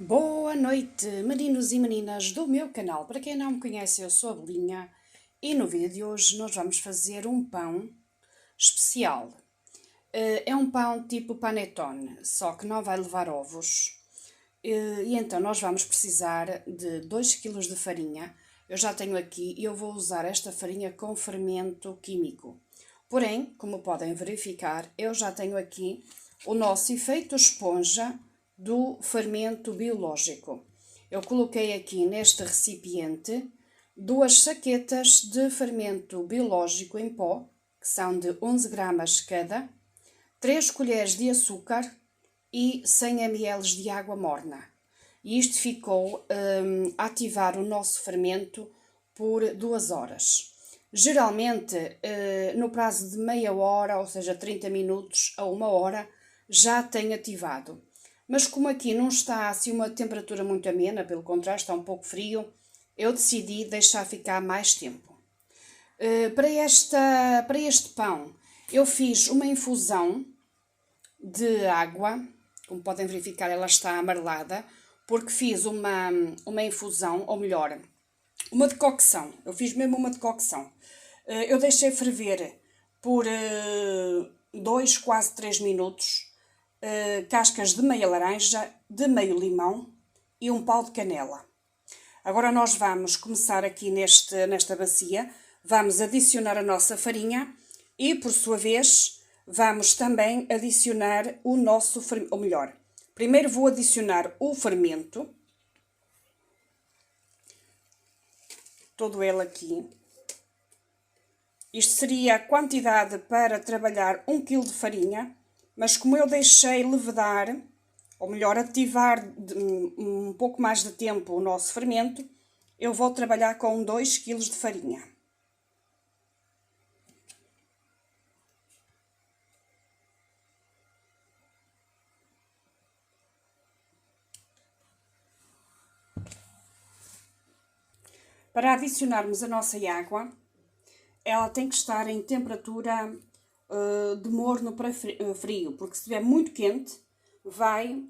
Boa noite, meninos e meninas do meu canal. Para quem não me conhece, eu sou a Belinha e no vídeo de hoje nós vamos fazer um pão especial. É um pão tipo panetone, só que não vai levar ovos. E então nós vamos precisar de 2 kg de farinha. Eu já tenho aqui e eu vou usar esta farinha com fermento químico. Porém, como podem verificar, eu já tenho aqui o nosso efeito esponja do fermento biológico. Eu coloquei aqui neste recipiente 2 saquetas de fermento biológico em pó, que são de 11 gramas cada, 3 colheres de açúcar e 100 ml de água morna. E isto ficou a ativar o nosso fermento por 2 horas. Geralmente, no prazo de meia hora, ou seja, 30 minutos a 1 hora, já tem ativado. Mas como aqui não está assim uma temperatura muito amena, pelo contrário, está um pouco frio, eu decidi deixar ficar mais tempo. Para este pão, eu fiz uma infusão de água, como podem verificar, ela está amarelada, porque fiz uma infusão, ou melhor, uma decocção. Eu fiz mesmo uma decocção. Eu deixei ferver por 2, quase 3 minutos, cascas de meia laranja, de meio limão e um pau de canela. Agora nós vamos começar aqui nesta bacia, vamos adicionar a nossa farinha e, por sua vez, vamos também adicionar o nosso fermento, ou melhor, primeiro vou adicionar o fermento, todo ele aqui. Isto seria a quantidade para trabalhar 1 kg de farinha, mas como eu deixei levedar, ou melhor, ativar um pouco mais de tempo o nosso fermento, eu vou trabalhar com 2 kg de farinha. Para adicionarmos a nossa água, ela tem que estar em temperatura de morno para frio, porque se estiver muito quente, vai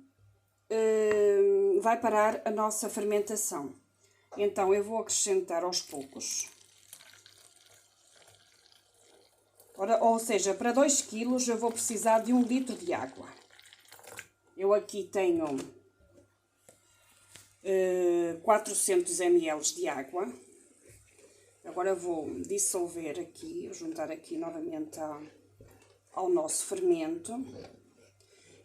parar a nossa fermentação. Então eu vou acrescentar aos poucos. Ora, ou seja, para 2 kg eu vou precisar de 1 litro de água. Eu aqui tenho 400 ml de água. Agora vou dissolver aqui, juntar aqui novamente ao nosso fermento.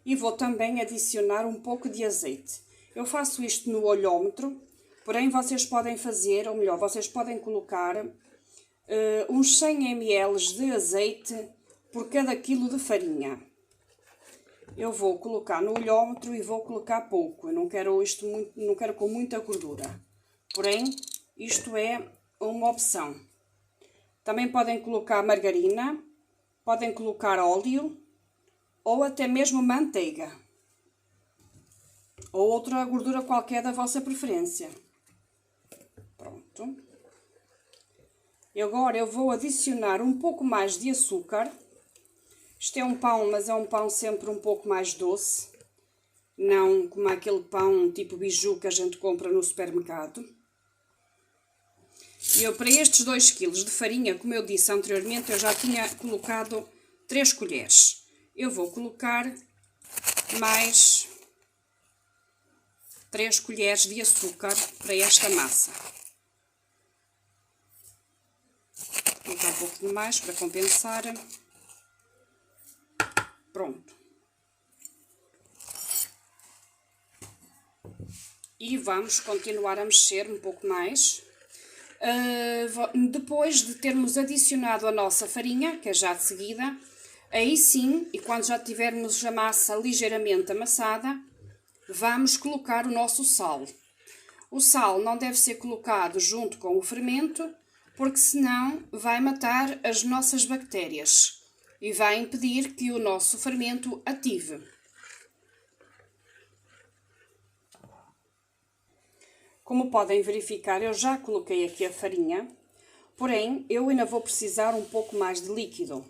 E vou também adicionar um pouco de azeite. Eu faço isto no olhômetro, porém vocês podem fazer, ou melhor, vocês podem colocar uns 100 ml de azeite por cada quilo de farinha. Eu vou colocar no olhômetro e vou colocar pouco. Eu não quero isto muito, não quero com muita gordura. Porém, isto é uma opção. Também podem colocar margarina, podem colocar óleo ou até mesmo manteiga. Ou outra gordura qualquer da vossa preferência. Pronto. E agora eu vou adicionar um pouco mais de açúcar. Isto é um pão, mas é um pão sempre um pouco mais doce. Não como aquele pão tipo biju que a gente compra no supermercado. E eu, para estes 2 kg de farinha, como eu disse anteriormente, eu já tinha colocado 3 colheres. Eu vou colocar mais 3 colheres de açúcar para esta massa. Vou colocar um pouco mais para compensar. Pronto. E vamos continuar a mexer um pouco mais. Depois de termos adicionado a nossa farinha, que é já de seguida, aí sim, e quando já tivermos a massa ligeiramente amassada, vamos colocar o nosso sal. O sal não deve ser colocado junto com o fermento, porque senão vai matar as nossas bactérias e vai impedir que o nosso fermento ative. Como podem verificar, eu já coloquei aqui a farinha, porém eu ainda vou precisar um pouco mais de líquido.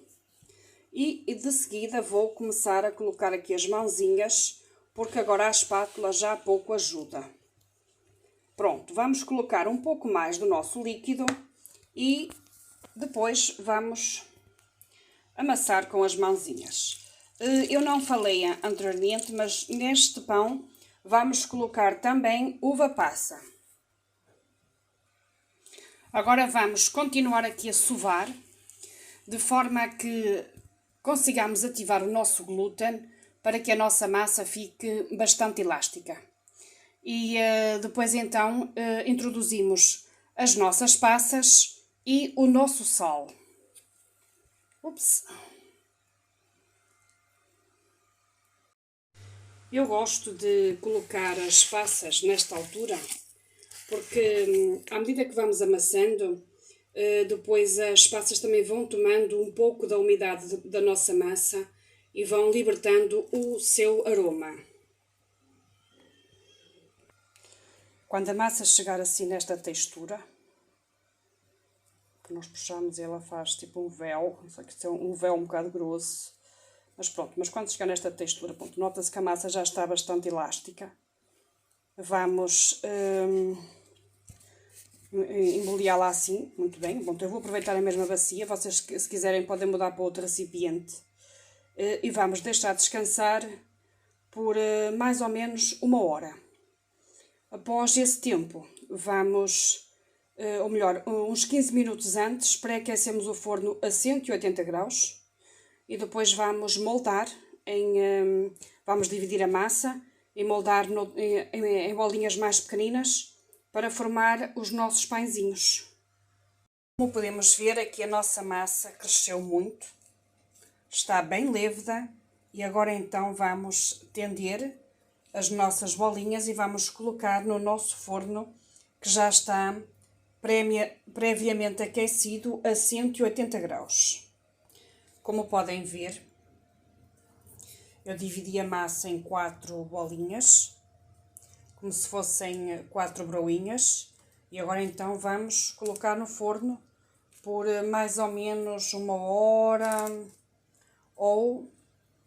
E de seguida vou começar a colocar aqui as mãozinhas porque agora a espátula já pouco ajuda. Pronto, vamos colocar um pouco mais do nosso líquido e depois vamos amassar com as mãozinhas. Eu não falei anteriormente, mas neste pão vamos colocar também uva passa. Agora vamos continuar aqui a sovar, de forma a que consigamos ativar o nosso glúten para que a nossa massa fique bastante elástica. E depois então introduzimos as nossas passas e o nosso sal. Ups! Eu gosto de colocar as passas nesta altura, porque à medida que vamos amassando, depois as passas também vão tomando um pouco da umidade da nossa massa e vão libertando o seu aroma. Quando a massa chegar assim nesta textura, que nós puxamos e ela faz tipo um véu, só que é um véu um bocado grosso, mas pronto, mas quando chegar nesta textura, nota-se que a massa já está bastante elástica. Vamos emboleá-la assim, muito bem. Bom, então eu vou aproveitar a mesma bacia, vocês se quiserem podem mudar para outro recipiente. E vamos deixar descansar por mais ou menos 1 hora. Após esse tempo, vamos, ou melhor, uns 15 minutos antes, pré-aquecemos o forno a 180 graus e depois vamos moldar, vamos dividir a massa e moldar em bolinhas mais pequeninas para formar os nossos pãezinhos. Como podemos ver, aqui a nossa massa cresceu muito, está bem lêveda e agora então vamos tender as nossas bolinhas e vamos colocar no nosso forno que já está previamente aquecido a 180 graus. Como podem ver, eu dividi a massa em 4 bolinhas, como se fossem 4 broinhas, e agora então vamos colocar no forno por mais ou menos 1 hora ou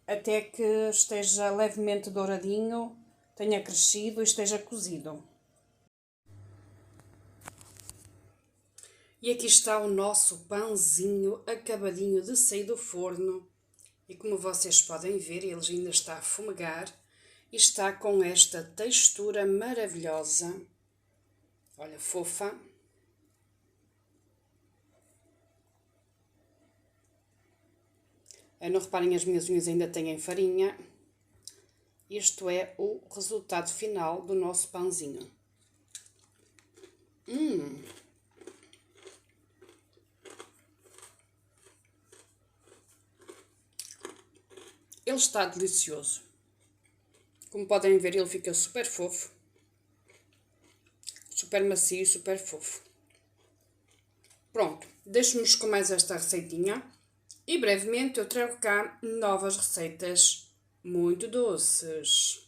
até que esteja levemente douradinho, tenha crescido e esteja cozido. E aqui está o nosso pãozinho acabadinho de sair do forno. E como vocês podem ver, ele ainda está a fumegar e está com esta textura maravilhosa. Olha, fofa. Não reparem, as minhas unhas ainda têm farinha. Isto é o resultado final do nosso pãozinho. Ele está delicioso. Como podem ver, ele fica super fofo. Super macio, super fofo. Pronto, deixo-nos com mais esta receitinha. E brevemente eu trago cá novas receitas muito doces.